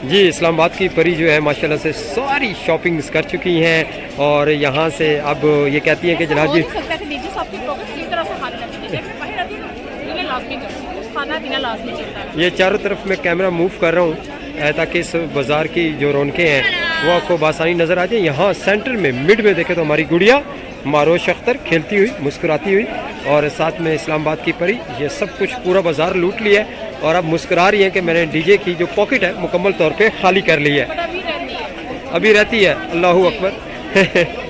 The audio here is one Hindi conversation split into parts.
जी, इस्लामाबाद की परी जो है माशाल्लाह से सारी शॉपिंग्स कर चुकी हैं और यहाँ से अब ये कहती हैं कि जनाब जी ये चारों तरफ मैं कैमरा मूव कर रहा हूँ ताकि इस बाज़ार की जो रौनकें हैं वो आपको बासानी नज़र आ जाए। यहाँ सेंटर में मिड में देखें तो हमारी गुड़िया मारोश अख्तर खेलती हुई मुस्कुराती हुई और साथ में इस्लामाबाद की परी, ये सब कुछ पूरा बाज़ार लूट लिया है और अब मुस्कुरा रही है कि मैंने डीजे की जो पॉकेट है मुकम्मल तौर पे खाली कर ली है। अभी रहती है। अल्लाहू अकबर।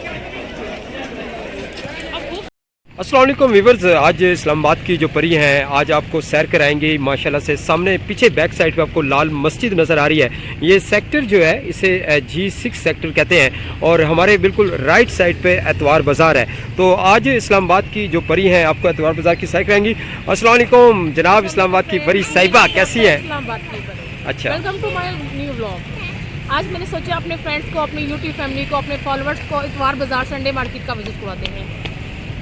अस्सलाम वालेकुम व्यूअर्स, आज इस्लामाबाद की जो परी हैं आज आपको सैर कराएंगी माशाल्लाह से। सामने पीछे बैक साइड पे आपको लाल मस्जिद नज़र आ रही है। ये सेक्टर जो है इसे G6 सेक्टर कहते हैं और हमारे बिल्कुल राइट साइड पे एतवार बाज़ार है। तो आज इस्लामाबाद की जो परी हैं आपको एतवार बाज़ार की सैर कराएंगी। अस्सलाम वालेकुम जनाब, इस्लामाबाद की परी साहिबा कैसी है? अच्छा, welcome to my new vlog. आज मैंने सोचा अपने फ्रेंड्स को, अपनी यूट्यूब फैमिली को, अपने फॉलोअर्स को इतवार बाज़ार संडे मार्केट का विजिट करवाते हैं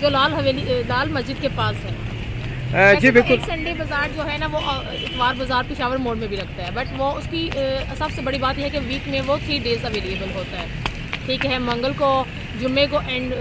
जो लाल मस्जिद के पास है। जी बिल्कुल। संडे बाज़ार जो है ना वो इतवार बाज़ार पेशावर मोड़ में भी लगता है, बट वो उसकी सबसे बड़ी बात यह है कि वीक में वो 3 डेज अवेलेबल होता है। ठीक है, मंगल को, जुम्मे को एंड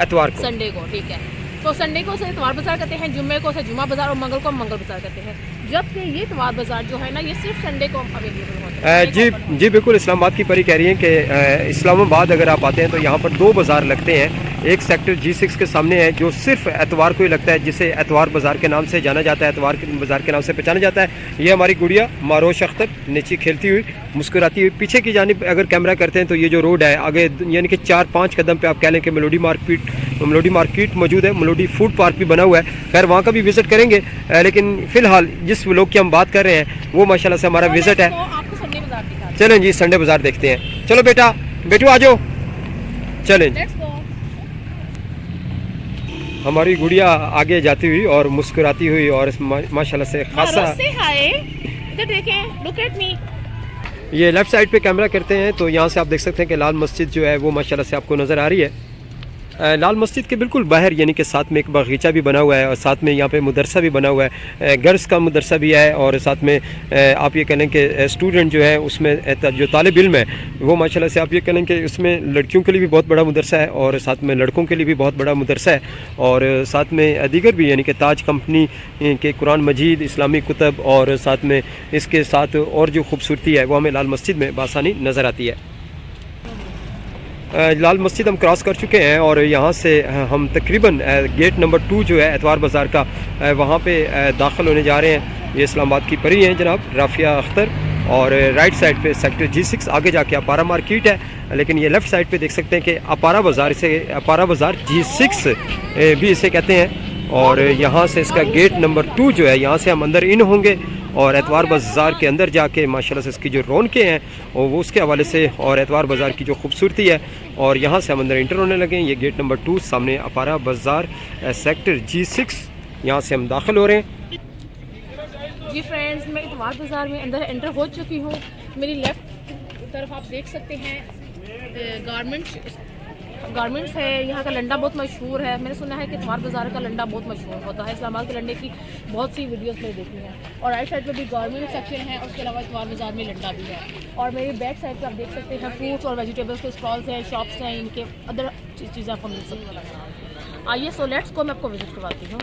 एतवार को, संडे को। ठीक है, तो संडे को से इतवार बाज़ार कहते हैं, जुम्मे को से जुमा बाज़ार और मंगल को मंगल बाज़ार कहते हैं। जबकि ये इतवार बाज़ार जो है ना ये सिर्फ संडे को अवेलेबल होता है। जी बिल्कुल। इस्लामाबाद की परी कह रही हैं कि इस्लामाबाद अगर आप आते हैं तो यहाँ पर 2 बाज़ार लगते हैं। एक सेक्टर G6 के सामने है जो सिर्फ एतवार को ही लगता है, जिसे एतवार बाज़ार के नाम से जाना जाता है, एतवार के बाज़ार के नाम से पहचाना जाता है। ये हमारी गुड़िया मारोश अख्तर नीचे खेलती हुई मुस्कुराती हुई। पीछे की जानिब अगर कैमरा करते हैं तो ये जो रोड है आगे यानी कि 4-5 कदम पे आप कह लें कि मेलोडी मार्केट मौजूद है, मेलोडी फूड पार्क भी बना हुआ है। खैर वहाँ का भी विज़िट करेंगे, लेकिन फ़िलहाल जिस व्लॉग की हम बात कर रहे हैं वो माशाल्लाह से हमारा विज़िट है। चलें जी संडे बाज़ार देखते हैं। चलो बेटू आ जाओ, चलें। हमारी गुड़िया आगे जाती हुई और मुस्कुराती हुई और माशाल्लाह से खासा इधर देखें, लुक एट मी। ये लेफ़्ट साइड पे कैमरा करते हैं तो यहाँ से आप देख सकते हैं कि लाल मस्जिद जो है वो माशाल्लाह से आपको नज़र आ रही है। लाल मस्जिद के बिल्कुल बाहर यानी कि साथ में एक बगीचा भी बना हुआ है और साथ में यहाँ पे मदरसा भी बना हुआ है, गर्ल्स का मदरसा भी है और साथ में आप ये कह लें कि स्टूडेंट जो है उसमें जो तालिब इल्म है वो माशाल्लाह से आप ये कह लें कि उसमें लड़कियों के लिए भी बहुत बड़ा मदरसा है और साथ में लड़कों के लिए भी बहुत बड़ा मदरसा है और साथ में दीगर भी यानी कि ताज कंपनी के कुरान मजीद, इस्लामी कुतब और साथ में इसके साथ और जो खूबसूरती है वो हमें लाल मस्जिद में बासानी नज़र आती है। लाल मस्जिद हम क्रॉस कर चुके हैं और यहाँ से हम तकरीबन गेट नंबर 2 जो है एतवार बाज़ार का वहाँ पे दाखिल होने जा रहे हैं। ये इस्लामाबाद की परी हैं जनाब राफिया अख्तर और राइट साइड पे सेक्टर G6 आगे जाके अपारा मार्केट है, लेकिन ये लेफ़्ट साइड पे देख सकते हैं कि अपारा बाज़ार G6 भी इसे कहते हैं और यहाँ से इसका गेट नंबर 2 जो है यहाँ से हम अंदर इन होंगे और एतवार बाज़ार के अंदर जाके माशाल्लाह से इसकी जो रौनकें हैं और वो उसके हवाले से और एतवार बाज़ार की जो खूबसूरती है और यहाँ से हम अंदर इंटर होने लगे हैं। ये गेट नंबर 2 सामने अपारा बाज़ार सेक्टर G6, यहाँ से हम दाखिल हो रहे हैं। जी फ्रेंड्स, मैं इतवार बाज़ार में अंदर एंटर हो चुकी हूँ। मेरी लेफ़्ट तरफ आप देख सकते हैं गारमेंट्स है। यहाँ का लंडा बहुत मशहूर है। मैंने सुना है कि इतवार बाज़ार का लंडा बहुत मशहूर होता है। इस्लामाबाद के लंडे की बहुत सी वीडियोस मैंने देखी हैं और राइट साइड पे भी गारमेंट सेक्शन है और उसके अलावा इतवार बाज़ार में लंडा भी है और मेरी बैक साइड पे आप देख सकते हैं फ्रूट्स और वेजिटेबल्स के स्टॉल्स हैं, शॉप्स हैं, इनके अदर चीज़ें आपको मिल सकती हैं। आइए सो लेट्स को मैं आपको विजिट करवाती हूँ।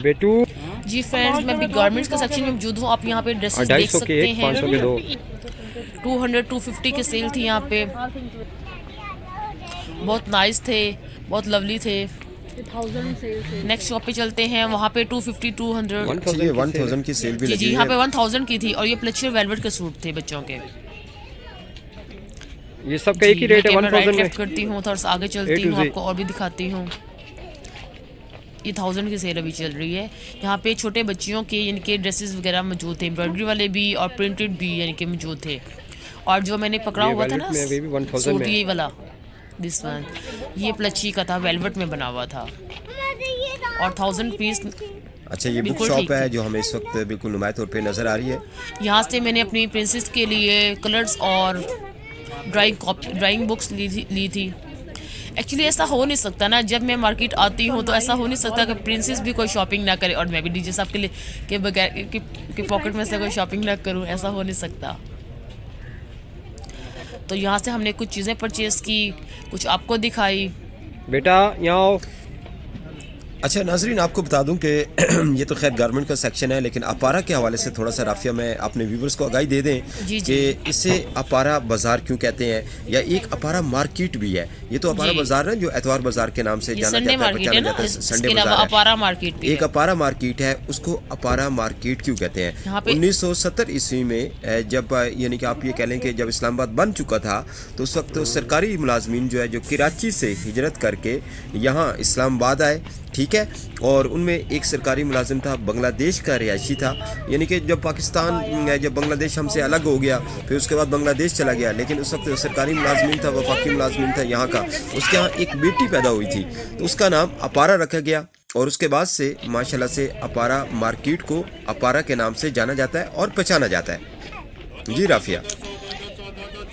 बेटू जी फ्रेंड्स, मैं भी गारमेंट्स के सेक्शन में मौजूद हूँ। आप यहाँ पे ड्रेसेस देख सकते हैं। 500 के 2 200-250 की सेल थी यहाँ पे। बहुत नाइस थे, बहुत लवली थे। नेक्स्ट शॉप पे चलते हैं, वहाँ पे 250-200 1000 की सेल भी लगी है। जी यहाँ पे 1000 की थी और ये प्लेचर वेलवेट के सूट थे बच्चों के। ये सब का एक ही रेट है 1000 में। करती हूँ थोड़ा सा आगे चलती हूँ, आपको और भी दिखाती हूँ। ये 1000 की सेल अभी चल रही है। यहाँ पे छोटे बच्चियों के इनके ड्रेसेस वगैरह मौजूद थे, एम्ब्रॉयडरी वाले भी और प्रिंटेड भी यानी कि मौजूद थे। और जो मैंने पकड़ा हुआ था ना सूट, ये वाला दिस वन, ये प्लची का था, वेलवेट में बना हुआ था और 1000 पीस। अच्छा, ये बुक शॉप है जो हमें इस वक्त बिल्कुल नुमाया तौर पे नज़र आ रही है। यहाँ से मैंने अपनी प्रिंसेस के लिए कलर्स और ड्राइंग बुक्स ली थी। एक्चुअली ऐसा हो नहीं सकता ना, जब मैं मार्केट आती हूँ तो ऐसा हो नहीं सकता कि प्रिंसेस भी कोई शॉपिंग ना करे और मैं भी डीजे साहब के लिए के बगैर के पॉकेट में से कोई शॉपिंग ना करूँ, ऐसा हो नहीं सकता। तो यहाँ से हमने कुछ चीज़ें परचेज़ की, कुछ आपको दिखाई। बेटा यहाँ आओ। अच्छा नाजरीन, आपको बता दूं कि ये तो खैर गारमेंट का सेक्शन है, लेकिन अपारा के हवाले से थोड़ा सा राफिया में अपने व्यूवर्स को आगाही दे दें कि इसे अपारा बाज़ार क्यों कहते हैं, या एक अपारा मार्केट भी है। ये तो अपारा बाज़ार है जो एतवार बाज़ार के नाम से जाना जाता है, संडे अपारा मार्केट एक अपारा मार्केट है, उसको अपारा मार्केट क्यों कहते हैं। 1970 ईस्वी में जब यानी कि आप ये कह लें कि जब इस्लामाबाद बन चुका था, तो उस वक्त सरकारी मुलाजमीन जो है जो कराची से हिजरत करके यहाँ इस्लामाबाद आए, ठीक है। और उनमें एक सरकारी मुलाजिम था, बांग्लादेश का रिहायशी था, यानी कि जब पाकिस्तान जब बांग्लादेश हमसे अलग हो गया, फिर उसके बाद बांग्लादेश चला गया, लेकिन उस वक्त सरकारी मुलाजमीन था, वफाकी मुलाजमीन था यहाँ का। उसके यहाँ एक बेटी पैदा हुई थी, तो उसका नाम अपारा रखा गया, और उसके बाद से माशाल्लाह से अपारा मार्केट को अपारा के नाम से जाना जाता है और पहचाना जाता है। जी राफिया।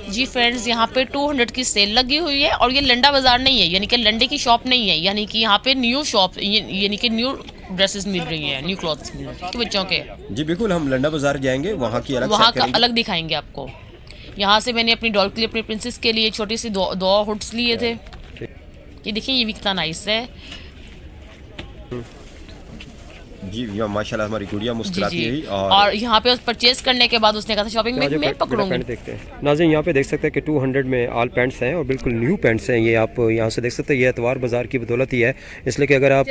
जी फ्रेंड्स, यहाँ पे 200 की सेल लगी हुई है, और ये लंडा बाजार नहीं है, यानी कि लंडे की शॉप नहीं है, यानी कि यहाँ पे न्यू शॉप यानी कि न्यू ड्रेसेस मिल रही हैं, न्यू क्लॉथ्स मिल रहे हैं बच्चों के। जी बिल्कुल, हम लंडा बाजार जाएंगे, वहाँ की वहाँ का अलग दिखाएंगे आपको। यहाँ से मैंने अपनी डॉल के लिए, अपनी प्रिंसेस के लिए छोटी सी दो हुड्स लिए थे। ये देखिए, ये भी कितना नाइस है। जी माशाल्लाह हमारी गुड़िया मुस्कुराती है। और यहाँ पे परचेज करने के बाद उसने कहा था शॉपिंग में मैं पकड़ूंगी। देखते हैं नाज़रीन, यहाँ पे देख सकते हैं कि 200 में ऑल पैंट्स हैं और बिल्कुल न्यू पैंट्स हैं। ये आप यहाँ से देख सकते हैं, ये एतवार बाज़ार की बदौलत ही है, इसलिए कि अगर आप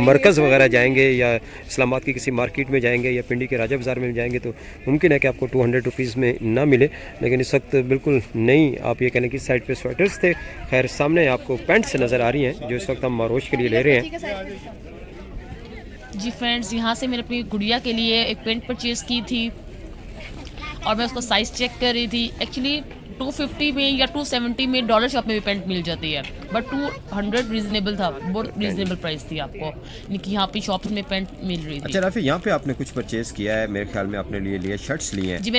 मरकज़ वगैरह जाएंगे या इस्लामाबाद की किसी मार्केट में जाएंगे या पिंडी के राजा बाज़ार में जाएंगे तो मुमकिन है कि आपको 200 रुपीज़ में ना मिले, लेकिन इस वक्त बिल्कुल नई आप ये कहने की साइड पे स्वेटर्स थे। खैर सामने आपको पैंट्स नज़र आ रही हैं जो इस वक्त हम मारोश के लिए ले रहे हैं। जी फ्रेंड्स, यहाँ से मैंने अपनी गुड़िया के लिए एक पेंट परचेज़ की थी और मैं उसका साइज़ चेक कर रही थी। एक्चुअली 250 में या 270 में डॉलर शॉप में भी पेंट मिल जाती है, बट 200 रीजनेबल था, बहुत रीजनेबल प्राइस थी आपको, यानी कि यहाँ पे शॉप्स में पेंट मिल रही थी। अच्छा राफी, यहाँ पे आपने कुछ परचेज किया है, मेरे ख्याल में अपने लिए शर्ट्स लिए हैं। जी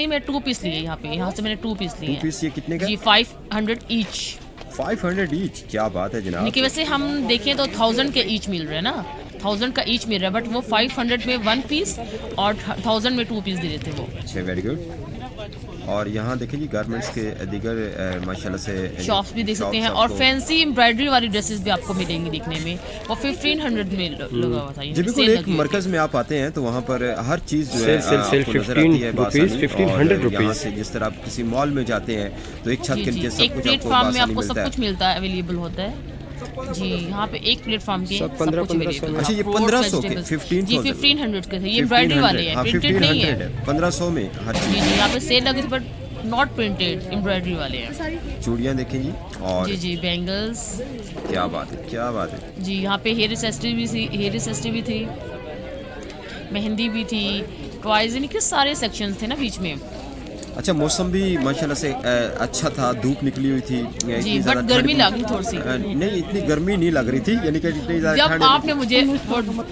मैं 2 पीस लिए यहाँ पे, यहाँ से मैंने 2 पीस लिए। 2 पीस ये कितने का? जी 500 ईच। 500 ईच, क्या बात है जनाब। लेकिन वैसे हम देखें तो 1000 के ईच मिल रहे हैं ना, 1000 का ईच मिल रहा है, बट वो 500 में 1 पीस और 1000 में 2 पीस दे रहे थे वो। अच्छा, वेरी गुड। और यहाँ देखें जी गारमेंट्स के दीगर माशाल्लाह से शॉप्स भी देख सकते हैं, और फैंसी एम्ब्रॉयडरी वाली ड्रेसेस भी आपको मिलेंगी देखने में। वो 1500 में लगा हुआ था। जी बिल्कुल, एक मरकज़ में आप आते हैं तो वहाँ पर हर चीज़ जो है आपको नजर आती है, 1500 रुपीज़ से जिस तरह आप किसी मॉल में जाते हैं तो एक छत के नीचे सब कुछ प्लेटफॉर्म में आपको सब कुछ मिलता है, अवेलेबल होता है। जी यहाँ पे एक प्लेटफॉर्म के सब कुछ अवेलेबल। अच्छा, ये 1500 के 1500 के थे, ये एम्ब्रॉयडरी वाले हैं, प्रिंटेड नहीं है। 1500 में हर चीज। जी यहाँ पे सेल लगी थी, बट नॉट प्रिंटेड, एम्ब्रॉयडरी वाले हैं। चूड़ियाँ देखें जी, और जी बैंगल्स, क्या बात है, क्या बात है जी। यहाँ पे हेयर एक्सेसरी भी थी, मेहंदी भी थी, टॉयज, यानी कि सारे सेक्शंस थे ना बीच में। अच्छा, मौसम भी माशाल्लाह से अच्छा था, धूप निकली हुई थी जी, बट गर्मी लगी थोड़ी सी। नहीं, इतनी गर्मी नहीं लग रही थी, यानी कि इतनी ज़्यादा जब आपने मुझे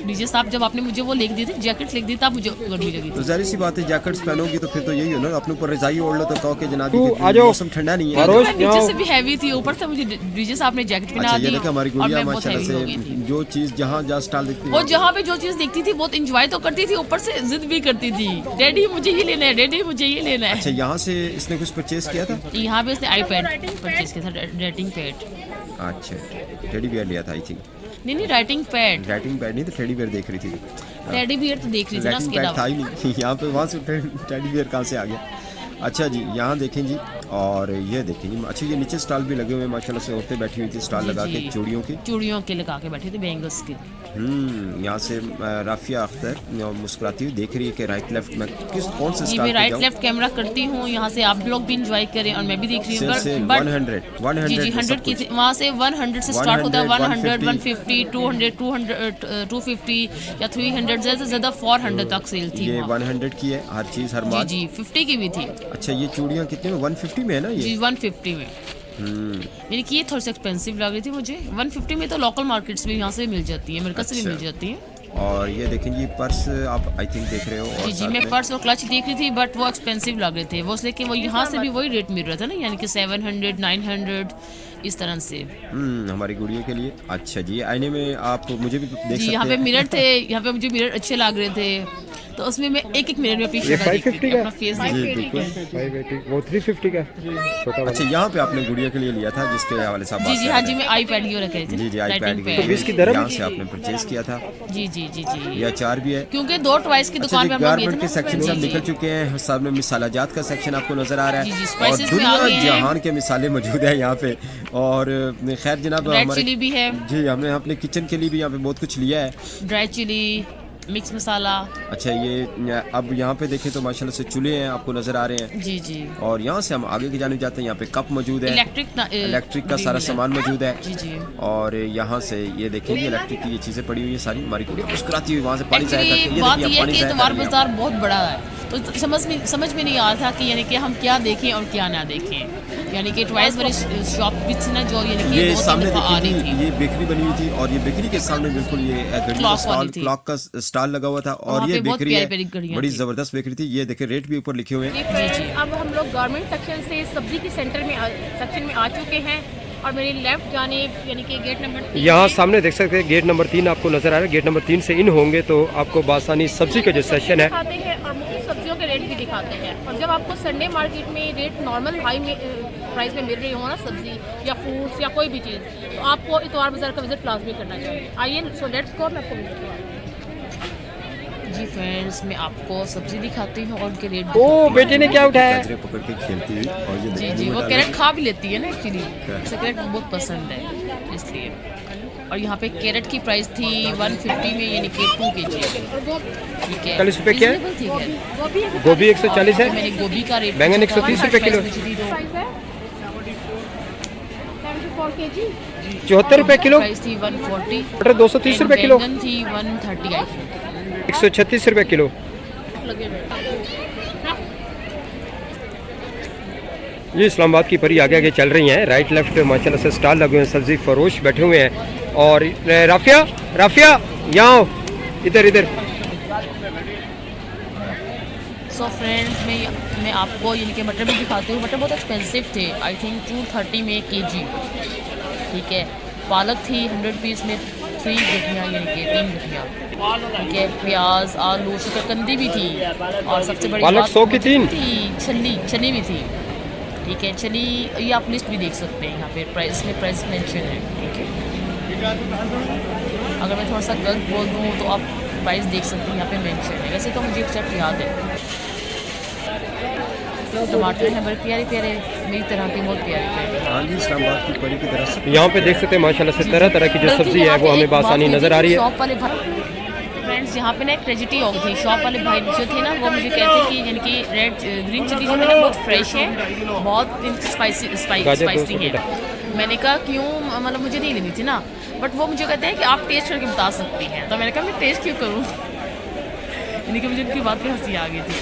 डीजे साहब जब आपने मुझे वो लिख दी थी, जैकेट्स लिख दी, तब मुझे गर्मी लगी थी। तो जाहिर सी बात है, जैकेट्स पहनोगी तो फिर तो यही हो ना, अपने ऊपर रजाई ओढ़ लो तो कहो कि जनाब मौसम ठंडा नहीं है। नीचे से भी हैवी थी, ऊपर से मुझे डीजे साहब ने जैकेट पहना दी। अच्छा, हमारी गुड़िया माशाल्लाह से जो चीज़ जहाँ स्टॉल दिखती वो जहाँ पे जो चीज़ दिखती थी बहुत इंजॉय तो करती थी, ऊपर से जिद भी करती थी, डैडी मुझे ये लेना है, डैडी मुझे ये लेना है। अच्छा, यहाँ से इसने कुछ परचेज किया था? यहाँ पे इसने आईपैड परचेज किया था, राइटिंग पैड। अच्छा, टेडी बियर लिया था आई थिंक। नहीं, राइटिंग पैड नहीं तो टेडी बियर देख रही थी। टेडी बियर तो देख रही थी ना, उसके अलावा था ही नहीं। यहाँ पे वहाँ से टेडी बियर कहाँ से आ गया। अच्छा जी, यहाँ देखें जी, और ये देखें जी। अच्छा, ये नीचे स्टॉल भी लगे हुए हैं माशाल्लाह से, औरतें बैठी हुई थी स्टॉल लगा के, चूड़ियों के लगा के बैठे थे, बैंगल्स के। यहाँ से राफिया अख्तर मुस्कुराती हुई देख रही है कि राइट लेफ्ट में कौन से स्टॉल पे राइट लेफ्ट कैमरा करती हूँ, यहाँ से आप लोग भी एंजॉय करें और मैं भी देख रही हूँ। 100 जी 100 की, वहाँ से 100 से स्टार्ट होता है, 100, 150, 200, 250 या 300, ज़्यादा से ज़्यादा 400 तक सेल थी। ये 100 की है हर चीज़, हर माल। जी 50 की भी थी। अच्छा, ये चूड़ियाँ कितने में? 150 में है ना ये? जी 150 में। यानी कि ये थोड़ी सी एक्सपेंसिव लग रही थी मुझे। 150 में तो लोकल मार्केट्स में यहाँ से मिल जाती है, अमेरिका से भी मिल जाती है। और ये देखें जी पर्स आप आई थिंक देख रहे हो और जी जी साथ मैं में- पर्स और क्लच देख रही थी बट वो एक्सपेंसिव लग रहे थे वो इसलिए कि वो यहाँ से भी वही रेट मिल रहा था ना यानी कि 700 900 इस तरह से। हमारी गुड़िया के लिए अच्छा जी आईने में आप मुझे भी देख जी सकते यहाँ पे हैं मिरर थे यहाँ पे मुझे मिरर अच्छे लग रहे थे तो उसमें मैं एक एक मिनट में अपनी ये शक्ल देखती 550 थी, का? अपना फेस जी देखती थी। बिल्कुल 580 वो 350 का छोटा वाला। अच्छा यहाँ पे आपने गुड़िया के लिए लिया था जिसके हवाले से आप जी बात जी कर हाँ रहे जी थे। मैं आईपैड ही रखे थे जी जी writing आईपैड pad। 20 की दरम? यहाँ से आपने परचेज किया था जी जी जी जी ये अचार भी है। क्योंकि 2 टॉयज की अच्छा दुकान जी पे हम लोग गए गारमेंट थे के ना। सेक्शन से हम जी, निकल जी। चुके हैं सामने मिसालाजात का सेक्शन आपको नजर आ रहा जी, जी, है और spices में आ दुनिया गए हैं। जहान के मिसालें मौजूद है यहाँ पे और खैर जनाब रेड हमारे चिली भी है जी हमने अपने किचन के लिए भी यहाँ पे बहुत कुछ लिया है। ड्राई चिली मिक्स मसाला। अच्छा ये अब यहाँ पे देखें तो माशाल्लाह से चूल्हे हैं आपको नजर आ रहे हैं जी जी और यहाँ से हम आगे की जाने जाते हैं यहाँ पे कप मौजूद है इलेक्ट्रिक का सारा सामान मौजूद है जी जी और यहाँ से ये देखेंगे इलेक्ट्रिक की ये चीजें पड़ी हुई है सारी हमारी कुड़िया मुस्कुराती हुई वहाँ से पानी जाया करती एक्चुअली है बात देखिए, यह है पानी कि जाया इतवार कर रही है। बाजार बहुत बड़ा है तो समझ में नहीं आ रहा था कि यानी कि हम क्या देखें और क्या ना देखें यानी कि ट्वाइस वाली शॉप भी थी ना जो यानी कि ये 2-3 सामने दफा आ देखिए रही थी। ये बेकरी बनी हुई थी और ये बेकरी के सामने बिल्कुल ये घड़ी का Clock स्टॉल वाली थी। क्लॉक का स्टॉल लगा हुआ था और वहाँ ये पे बहुत बेकरी है प्यारी-प्यारी घड़ियाँ बड़ी थी। जबरदस्त बेकरी थी ये देखिए रेट भी ऊपर लिखे हुए हैं। जी जी अब हम लोग गारमेंट सेक्शन से सब्जी की सेक्शन में आ चुके हैं और मेरी लेफ्ट जानिब यानी कि गेट नंबर 3 यहाँ सामने देख सकते हैं गेट नंबर 3 आपको नजर आ रहा है। गेट नंबर 3 से इन होंगे तो आपको बासानी सब्जी का जो सेशन है दिखाते हैं और मुख्तलिफ सब्जियों के रेट भी दिखाते हैं और जब आपको संडे मार्केट में रेट नॉर्मल हाई में प्राइस में मिल रही हो ना सब्जी या फ्रूट्स या कोई भी चीज़ तो आपको इतवार बाजार का विजिट लाजमी करना चाहिए। आइए सो लेट्स गो मैं आपको विजिट करवाऊँ। जी फ्रेंड्स मैं आपको सब्जी दिखाती हूँ और उनके रेट ओ बेटे ने क्या उठाया? गाजरें पकड़ के खेलती हुई और ये जी देखिए जी मुंह वो में कैरेट डाल खा भी लेती है ना एक्चुअली उसे कैरेट बहुत पसंद है इसलिए। और यहाँ पे कैरेट की प्राइस थी 150 में यानी कि 2 kg ठीक है 40 रुपए क्या है? Reasonable थी है। गोभी 140 है, मैंने गोभी का रेट बैंगन 130 रुपए किलो। प्राइस है 74 kg 74 रुपए किलो, प्राइस थी 140 मटर 230 रुपए किलो, बैंगन थी 130 आई थिंक 136 रुपए किलो। लगे हुए ये इस्लामाबाद की परी आगे आगे चल रही हैं। राइट लेफ्ट माशाल्लाह से स्टॉल लगे हुए हैं, सब्जी फरोश बैठे हुए हैं। और राफिया यहाँ आओ, इधर इधर। सो फ्रेंड्स मैं आपको यानी कि मटर भी दिखाती हूँ। मटर बहुत एक्सपेंसिव थे आई थिंक 230 में kg ठीक है। पालक थी 100 पीस में 3 गठियाँ यानी कि 3 गठियाँ ठीक है। प्याज आलू शकरकंदी भी थी और सबसे बड़ी पालक बात 100 की 3 थी छली भी थी ठीक है। छली ये आप लिस्ट भी देख सकते हैं यहाँ पे प्राइस में प्राइस मेंशन है ठीक है। अगर मैं थोड़ा सा गलत बोल दूँ तो आप प्राइस देख सकते हैं यहाँ पे मेंशन है। वैसे तो मुझे एक्सेप्ट याद है। टमाटर हैं बड़े प्यारे प्यारे मेरी तरह के बहुत प्यारे प्यारे। हाँ जी इस्लामाबाद की परी की तरह से यहाँ पे देख सकते हैं माशाल्लाह से तरह तरह की जो बल्कि सब्जी है यहाँ वो पे हमें एक बात बासानी हुई नजर थी आ रही कि है। शॉप वाले फ्रेंड्स यहाँ पे ना एक ट्रेजिडी हो गई थी। शॉप वाले भाई जो थे ना वो मुझे कहते कि यानी कि ग्रीन चिली जो है ना बहुत फ्रेश है बहुत स्पाइसी है। मैंने कहा क्यों मतलब मुझे नहीं लेनी थी ना बट वो मुझे कहते हैं कि आप टेस्ट करके बता सकती हैं। तो मैंने कहा मैं टेस्ट क्यों करूँ यानी कि मुझे उनकी बात पे हंसी आ गई थी।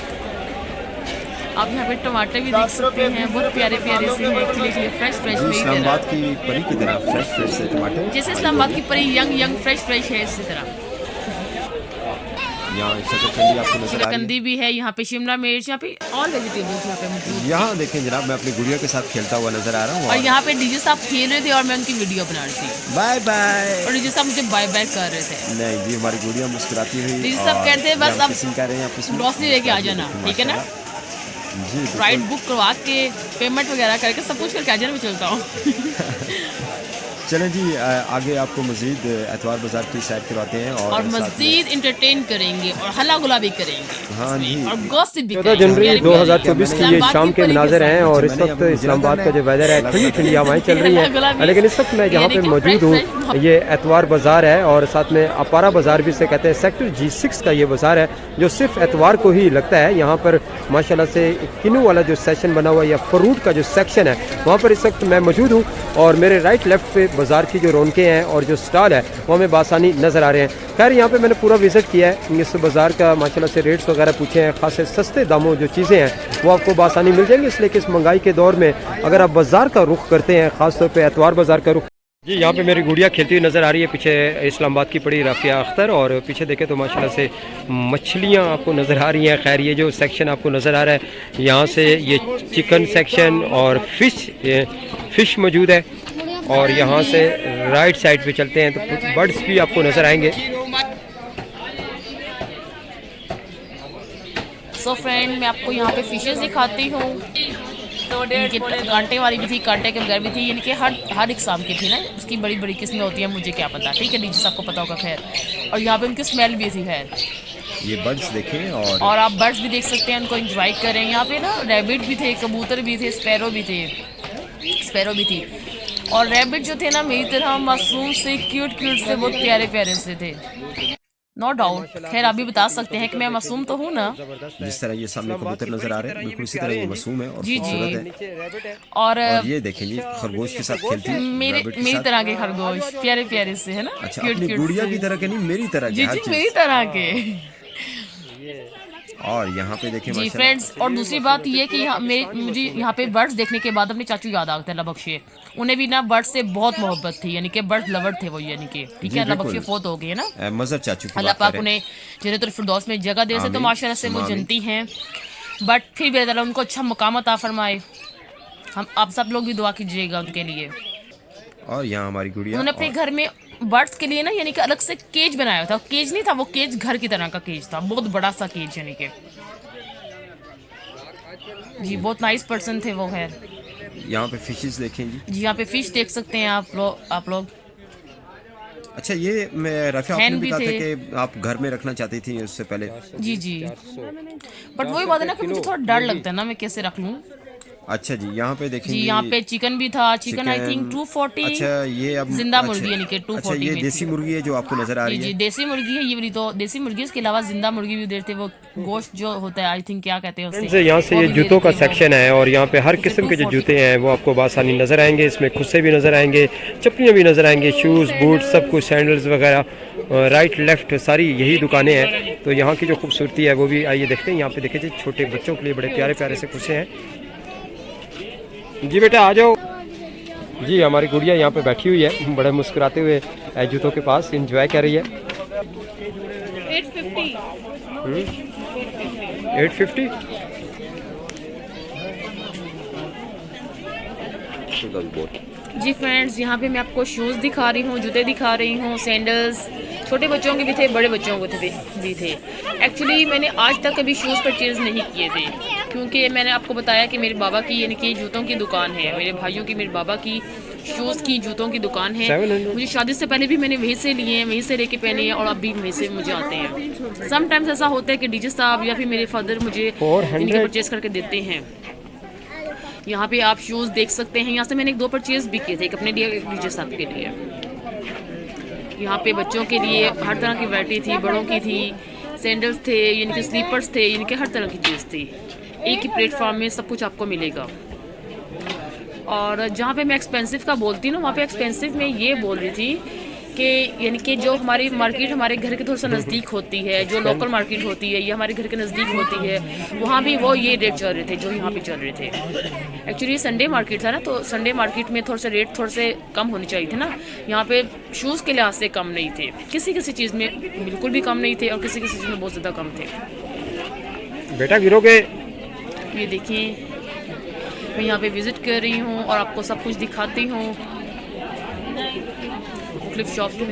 आप यहाँ पे टमाटर भी देख सकते हैं बहुत प्यारे प्यारे से हैं खिले फ्रेश जी इस्लामाबाद की परी की तरह फ्रेश से टमाटर जैसे इस्लामाबाद की परी यंग फ्रेश है इसी तरह। यहाँ शकरकंदी आपको नजर आ रही शकरकंदी भी है यहाँ पे शिमला मिर्च यहाँ पे ऑल वेजिटेबल्स यहाँ पे मौजूद है। यहाँ देखें जनाब मैं अपनी गुड़िया के साथ खेलता हुआ नजर आ रहा हूँ और यहाँ पे डीजे साहब खेल रहे थे और मैं उनकी वीडियो बना रही थी बाय बाय। और डीजे साहब मुझे बाय बाय कर रहे थे। नहीं जी हमारी गुड़िया मुस्कुराती हुई डीजे साहब और कहते हैं बस हम अब किसिंग कर रहे हैं आपस में। ग्रॉसरी लेके आ जाना ठीक है ना। जी बिल्कुल। राइड बुक करवा के पेमेंट वगैरह करके सब कुछ करके आ जाना मैं चलता हूँ। चलें जी आगे आपको मजीद एतवार बाजार की सैर करवाते हैं और साथ में- मजीद इंटरटेन करेंगे और हल्ला गुला भी करेंगे हाँ जी। और गॉसिप भी 14 करेंगे। जनवरी प्यारी प्यारी। 2024 की ये इस्लामाबाद शाम की के परी मनाजर हैं साथ। और इस वक्त इस्लामाबाद का जो वेदर है ठंडी ठंडी हवाएं चल रही हैं। लेकिन इस वक्त मैं जहाँ पे मौजूद हूँ ये एतवार बाज़ार है और साथ में अपारा बाज़ार भी इसे कहते हैं। सेक्टर G6 का ये बाज़ार है जो सिर्फ एतवार को ही लगता है। यहाँ पर माशाल्लाह से किन्नू वाला जो सेक्शन बना हुआ है या फ्रूट का जो सेक्शन है वहाँ पर इस वक्त मैं मौजूद हूँ और मेरे राइट लेफ्ट पे बाज़ार की जो रौनकें हैं और जो स्टॉल है वो हमें बासानी नज़र आ रहे हैं। खैर यहाँ पे मैंने पूरा विज़िट किया है इस बाज़ार का माशाल्लाह से रेट्स वगैरह पूछे हैं। खासे सस्ते दामों जो चीज़ें हैं वो आपको बासानी मिल जाएंगी। इसलिए कि इस महंगाई के दौर में अगर आप बाज़ार का रुख करते हैं ख़ासतौर पर एतवार बाज़ार का रुख जी यहाँ पे मेरी गुड़िया खेलती हुई नज़र आ रही है। पीछे इस्लामाबाद की पड़ी राफिया अख्तर और पीछे देखें तो माशाल्लाह से मछलियाँ आपको नज़र आ रही हैं। खैर ये जो सेक्शन आपको नज़र आ रहा है यहाँ से ये चिकन सेक्शन और फ़िश मौजूद है। और यहाँ से राइट साइड पे चलते हैं तो बर्ड्स भी आपको नज़र आएंगे। सो फ्रेंड मैं आपको यहाँ पे फिशेस दिखाती हूँ। इनके कांटे वाली भी थी, कांटे के बगैर भी थी, इनके हर इकसाम की थी ना। उसकी बड़ी बड़ी किस्में होती हैं, मुझे क्या पता, ठीक है डी जी आपको पता होगा। खैर और यहाँ पे उनकी स्मेल भी थी। खैर ये बर्ड्स देखें और आप बर्ड्स भी देख सकते हैं, उनको एंजॉय करें। यहाँ पे ना रैबिट भी थे, कबूतर भी थे, स्पैरो भी थी। और रैबिट जो थे ना मेरी तरह मासूम से क्यूट से बहुत प्यारे से थे, नो डाउट। खैर आप भी बता सकते हैं कि मैं मासूम तो हूँ ना। जिस तरह ये सामने कबूतर नजर आ रहे हैं बिल्कुल इसी तरह ये मासूम है और खूबसूरत है। और ये देखें ये खरगोश के साथ खेलती है मेरी तरह के खरगोश प्यारे से है ना। अच्छा अपनी गुड़िया की तरह के नहीं, मेरी तरह के। जी मेरी तरह के। और यहाँ पे देखें जी फ्रेंड्स, और दूसरी बात ये कि मुझे यहाँ पे बर्ड्स देखने के बाद अपने चाचू याद आते हैं, अल्लाह बख्शे। उन्हें भी ना बर्ड्स से बहुत मोहब्बत थी, यानी कि बर्ड लवर थे वो, यानी कि ठीक है। अल्लाह बख्शे फोत हो गए है ना, मज़र चाचू की अल्लाह पाक उन्हें जन्नतुल फिरदौस में जगह दे से, तो माशाल्लाह से वो जनती हैं। बट फिर भी अल्लाह उनको अच्छा मुकाम अता फरमाए। हम आप सब लोग भी दुआ कीजिएगा उनके लिए। और यहाँ हमारी गुड़िया उन्होंने अपने घर में बर्ड्स के लिए ना यानी कि अलग से केज बनाया था। केज नहीं था वो, केज घर की तरह का केज था, बहुत बड़ा सा केज, यानी कि जी बहुत नाइस पर्सन थे वो। खैर यहाँ पे फिशेस देखें जी यहाँ पे फिश देख सकते हैं आप लोग। अच्छा ये मैं रफ़िया आपने भी कहा था कि आप घर में रखना चाहती थी उससे पहले। जी बट वही बात है ना कि मुझे थोड़ा डर लगता है ना मैं कैसे रख लूँ। अच्छा जी यहाँ पे देखेंगे जी यहाँ पे चिकन भी था, चिकन आई थिंक 240। अच्छा ये अब जिंदा मुर्गी यानी कि 240। अच्छा ये देसी मुर्गी है जो आपको नजर आ रही है। जी देसी मुर्गी है ये वाली, तो देसी मुर्गी। इसके अलावा जिंदा मुर्गी भी देते, वो गोश्त जो होता है आई थिंक क्या कहते हैं उससे। यहाँ से ये जूतों का सेक्शन है और यहाँ पे हर किस्म के जो जूते हैं वो आपको बासानी नज़र आएंगे। इसमें खुस्से भी नज़र आएंगे, चप्पलियाँ भी नज़र आएंगे, शूज़ बूट सब कुछ, सैंडल्स वगैरह। राइट लेफ्ट सारी यही दुकानें हैं। तो यहाँ की जो खूबसूरती है वो भी आइए देखते हैं। यहाँ पे देखिए छोटे बच्चों के लिए बड़े प्यारे से खुस्से हैं। जी बेटा आ जाओ। जी हमारी गुड़िया यहाँ पे बैठी हुई है, बड़े मुस्कुराते हुए जूतों के पास एंजॉय कर रही है। 850 जी फ्रेंड्स, यहाँ पे मैं आपको शूज़ दिखा रही हूँ, जूते दिखा रही हूँ, सैंडल्स। छोटे बच्चों के भी थे, बड़े बच्चों के भी थे। एक्चुअली मैंने आज तक कभी शूज़ परचेज़ नहीं किए थे, क्योंकि मैंने आपको बताया कि मेरे बाबा की यानी कि जूतों की दुकान है, मेरे भाइयों की, मेरे बाबा की शूज़ की जूतों की दुकान है। मुझे शादी से पहले भी मैंने वहीं से लिए हैं, वहीं से लेके पहने हैं और अब भी वहीं से मुझे आते हैं। समटाइम्स ऐसा होता है कि डीजे साहब या फिर मेरे फादर मुझे इनके परचेज़ करके देते हैं। यहाँ पे आप शूज़ देख सकते हैं। यहाँ से मैंने 2 परचेज़ भी किए थे, एक अपने लिए एक डीजे साहब के लिए। यहाँ पे बच्चों के लिए हर तरह की वैरायटी थी, बड़ों की थी, सैंडल्स थे, यानी कि स्लीपर्स थे, यानी कि हर तरह की चीज़ थी। एक ही प्लेटफॉर्म में सब कुछ आपको मिलेगा। और जहाँ पे मैं एक्सपेंसिव का बोलती हूँ ना, वहाँ पे एक्सपेंसिव में ये बोल रही थी कि यानी कि जो हमारी मार्केट हमारे घर के थोड़ा सा नज़दीक होती है, जो लोकल मार्केट होती है, ये हमारे घर के नज़दीक होती है, वहाँ भी वो ये रेट चल रहे थे जो यहाँ पे चल रहे थे। एक्चुअली संडे मार्केट था ना, तो संडे मार्केट में थोड़ा सा रेट थोड़े से कम होने चाहिए थे ना। यहाँ पे शूज़ के लिहाज से कम नहीं थे, किसी चीज़ में बिल्कुल भी कम नहीं थे और किसी चीज़ में बहुत ज़्यादा कम थे। बेटा गिरोगे। ये देखिए मैं यहाँ पे विज़िट कर रही हूँ और आपको सब कुछ दिखाती हूँ मुख्तलिफ शॉप्स में।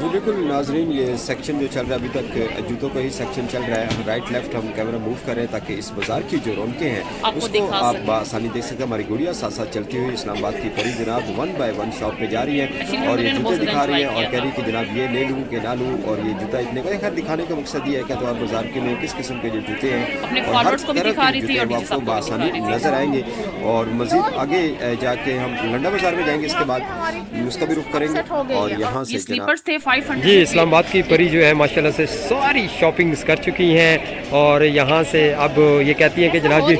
जी बिल्कुल नाजरीन, ये सेक्शन जो चल रहा है अभी तक जूतों का ही सेक्शन चल रहा है। राइट लेफ्ट हम कैमरा मूव कर रहे हैं ताकि इस बाज़ार की जो रौनकें हैं उसको आप आसानी देख सकते हैं। हमारी गुड़िया साथ साथ चलती हुई इस्लामाबाद की परी जनाब 1 by 1 शॉप पे जा रही है और ये जूते दिखा रही है और कह रही है कि जनाब ये ले लूँ कि ना लूँ, और ये जूता इतने का। खैर दिखाने का मकसद ये है कि तो बाज़ार के में किस किस्म के जो जूते हैं और हर तरह के जूते हैं वो आपको बआसानी नज़र आएंगे। और मज़ीद आगे जाके हम लंडा बाज़ार में जाएंगे, इसके बाद उसका भी रुख करेंगे। और यहाँ से स्लीपर्स थे 500। जी इस्लामाबाद की परी जो है माशाल्लाह से सारी शॉपिंग्स कर चुकी हैं और यहाँ से अब ये कहती हैं कि जनाब जी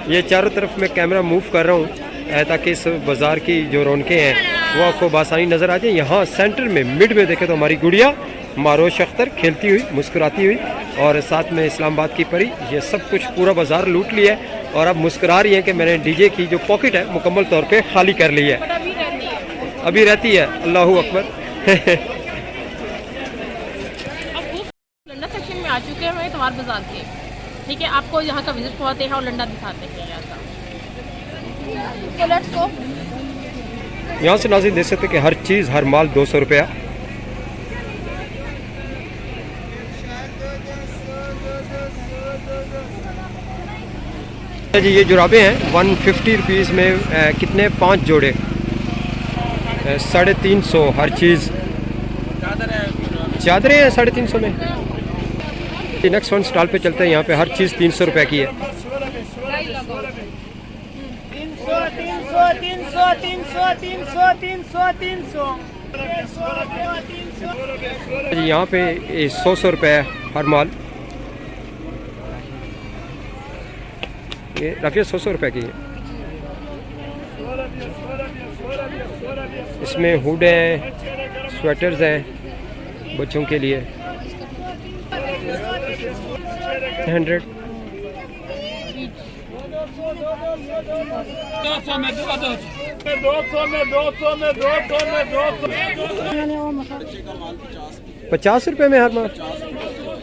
ये चारों तरफ मैं कैमरा मूव कर रहा हूँ ताकि इस बाज़ार की जो रौनकें हैं वो आपको बासानी नज़र आ जाए। यहाँ सेंटर में मिड में देखें तो हमारी गुड़िया मारोश अख्तर खेलती हुई मुस्कुराती हुई, और साथ में इस्लामाबाद की परी। ये सब कुछ पूरा बाजार लूट लिया है और अब मुस्कुरा रही है कि मैंने डीजे की जो पॉकेट है मुकम्मल तौर पे खाली कर ली है। अभी रहती है। अल्लाहू अकबर। लंडा सेक्शन में आ चुके हैं इतवार बाजार के। ठीक है, आपको यहाँ का विजिट करवाते हैं और लंडा दिखाते हैं यहाँ का। तो लेट्स गो। यहाँ से नाज़रीन देख सकते हैं कि हर चीज़ हर माल 200 रुपया। जी ये जुराबें हैं 150 रुपीज़ में कितने 5 जोड़े 350 हर चीज़। चादरें हैं 350 में। नेक्स्ट वन स्टॉल पे चलते हैं। यहाँ पे हर चीज़ 300 रुपये की है। 300 जी यहाँ पे 100 रुपये हर माल। ये रफिया 100 रुपये की है। इसमें हुड हैं, स्वेटर्स हैं बच्चों के लिए 100। ₹50 में हर माल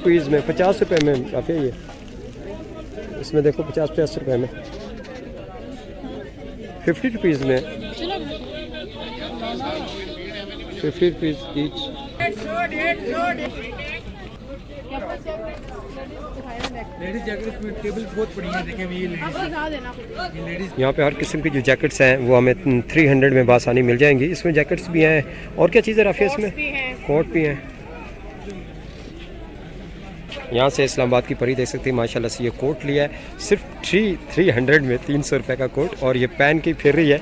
पीस में 50 रुपये में काफ़ी है। इसमें देखो 50 रुपये में 50 रुपीज़ में 50 रुपीज़ ईच। लेडीज जैकेट में टेबल बहुत बड़ी है, देखें ये लेडीज। यहाँ पे हर किस्म की जो जैकेट्स हैं वो हमें 300 में बासानी मिल जाएंगी। इसमें जैकेट्स भी हैं और क्या चीज़ है राफिया इसमें? कोट भी हैं। यहाँ से इस्लामाबाद की परी देख सकती है माशाल्लाह से ये कोट लिया है सिर्फ 300 में 300 रुपये का कोट, और ये पहन के फिर रही है।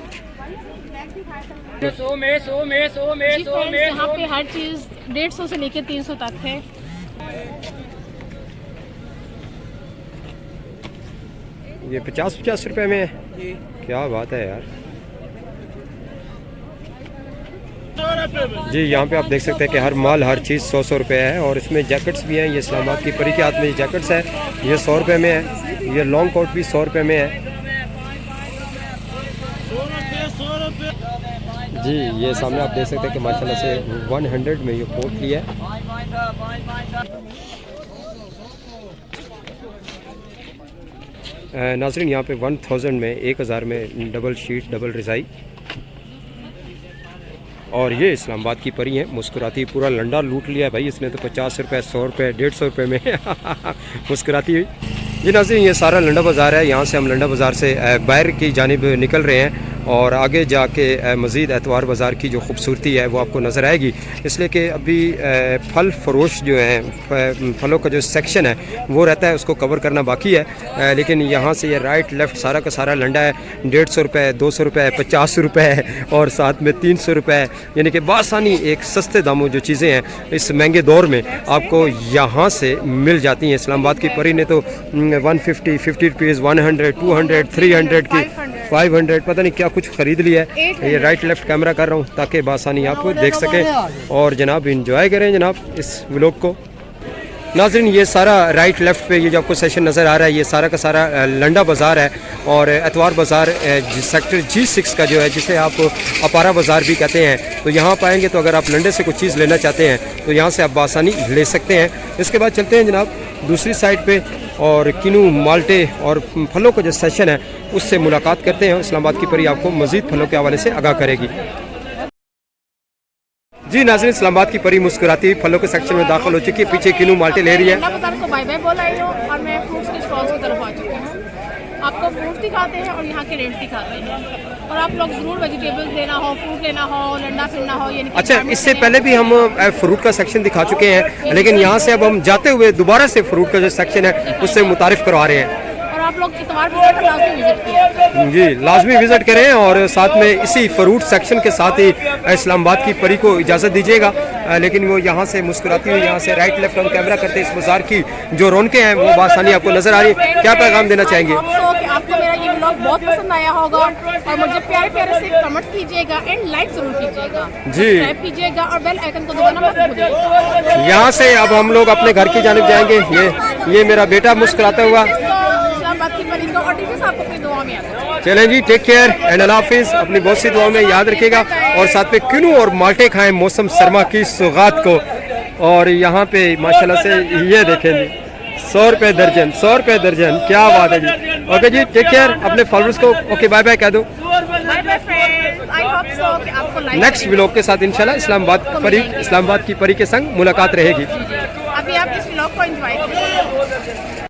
यहाँ पे हर चीज़ 150 से लेकर 300 तक है। ये 50 रुपये में है। क्या बात है यार। जी यहाँ पे आप देख सकते हैं कि हर माल हर चीज़ 100 रुपये है, और इसमें जैकेट्स भी हैं। ये इस्लामाबाद की परी के हाथ में ये जैकेट्स है, ये 100 रुपये में है। ये लॉन्ग कोट भी 100 रुपये में है। जी ये सामने आप देख सकते हैं कि माशाल्लाह से 100 में ये कोट लिया है। नाज़रीन यहाँ पे 1000 में 1000 में डबल शीट डबल रज़ाई, और ये इस्लामाबाद की परी है मुस्कुराती। पूरा लंडा लूट लिया है भाई इसने तो 50 रुपये 100 रुपये 150 रुपये में मुस्कुराती हुई। जी नाज़रीन ये सारा लंडा बाज़ार है। यहाँ से हम लंडा बाज़ार से बाहर की जानिब निकल रहे हैं, और आगे जाके मज़ीद एतवार बाज़ार की जो खूबसूरती है वो आपको नज़र आएगी। इसलिए कि अभी फल फरोश जो हैं, फलों का जो सेक्शन है वो रहता है, उसको कवर करना बाकी है। लेकिन यहाँ से ये राइट लेफ़्ट सारा का सारा लंडा है 150 रुपये 200 रुपये 50 रुपये और साथ में 300 रुपये, यानी कि बासानी एक सस्ते दामों जो चीज़ें हैं इस महंगे दौर में आपको यहाँ से मिल जाती हैं। इस्लामाबाद की परी ने तो 150 50 रुपीज़ 100 200 300 की 500 पता नहीं क्या कुछ ख़रीद लिया है। ये राइट लेफ़्ट कैमरा कर रहा हूँ ताकि बासानी आप देख सकें और जनाब इंजॉय करें जनाब इस व्लॉग को। नाज़रीन ये सारा राइट लेफ़्ट पे ये जो आपको सेशन नज़र आ रहा है ये सारा का सारा लंडा बाज़ार है, और एतवार बाज़ार सेक्टर G6 का जो है, जिसे आप अपारा बाज़ार भी कहते हैं। तो यहाँ पाएंगे तो अगर आप लंडे से कुछ चीज़ लेना चाहते हैं तो यहाँ से आप बासानी ले सकते हैं। इसके बाद चलते हैं जनाब दूसरी साइड पे, और किनू माल्टे और फलों का जो सेशन है उससे मुलाकात करते हैं। इस्लामाबाद की परी आपको मज़ीद फलों के हवाले से आगाह करेगी। जी नाज़रीन इस्लामाबाद की परी मुस्कुराती हुई फलों के सेक्शन में दाखिल हो चुकी है। पीछे किनू माल्टे ले रही है। बाजार को बाय बाय बोल आई हूँ और मैं फ्रूट्स के स्टॉल्स की तरफ आ चुकी हूँ। आपको फ्रूट्स दिखाते हैं और यहाँ के रेट दिखाते हैं, और आप लोग ज़रूर वेजिटेबल्स लेना हो, फ्रूट लेना हो, लंडा फिरना हो, यानी अच्छा इससे पहले भी हम फ्रूट का सेक्शन दिखा चुके हैं, लेकिन यहाँ से अब हम जाते हुए दोबारा से फ्रूट का जो सेक्शन है उससे मुतारिफ करवा रहे हैं। और आप लोग इतवार बाजार पर लाजमी विजिट किया। जी लाजमी विजिट करें और साथ में इसी फ्रूट सेक्शन के साथ ही इस्लामाबाद की परी को इजाज़त दीजिएगा। लेकिन वो यहाँ से मुस्कुराती हुई यहाँ से राइट लेफ्ट ऑन कैमरा करते इस बाजार की जो रौनकें हैं वो बासानी आपको नजर आ रही है। क्या पैगाम देना चाहेंगे? आपको मेरा ये व्लॉग बहुत पसंद आया होगा और मुझे प्यारे प्यारे से कमेंट कीजिएगा एंड लाइक जरूर कीजिएगा, सब्सक्राइब कीजिएगा और बेल आइकन को दबाना मत भूलिएगा। यहाँ से अब हम लोग अपने घर की जानिब जाएंगे। ये मेरा बेटा मुस्कुराता हुआ। इस्लामाबाद की परी को और टीचर साहब को अपनी दुआ में याद रखें। चलें जी, टेक केयर एंड अल्लाह हाफिज़। अपनी बहुत सी दुआओं में याद रखिएगा और साथ में किनू और माल्टे खाएं मौसम सरमा की सौगात को। और यहाँ पे माशाल्लाह से ये देखें जी 100 रुपये दर्जन, 100 रुपये दर्जन, क्या बात है जी। ओके जी, टेक केयर। अपने फॉलोअर्स को ओके बाय बाय कह दो। नेक्स्ट व्लॉग के साथ इंशाल्लाह इस्लामाबाद की परी के संग मुलाकात रहेगी। अभी आप इस व्लॉग को एंजॉय करें।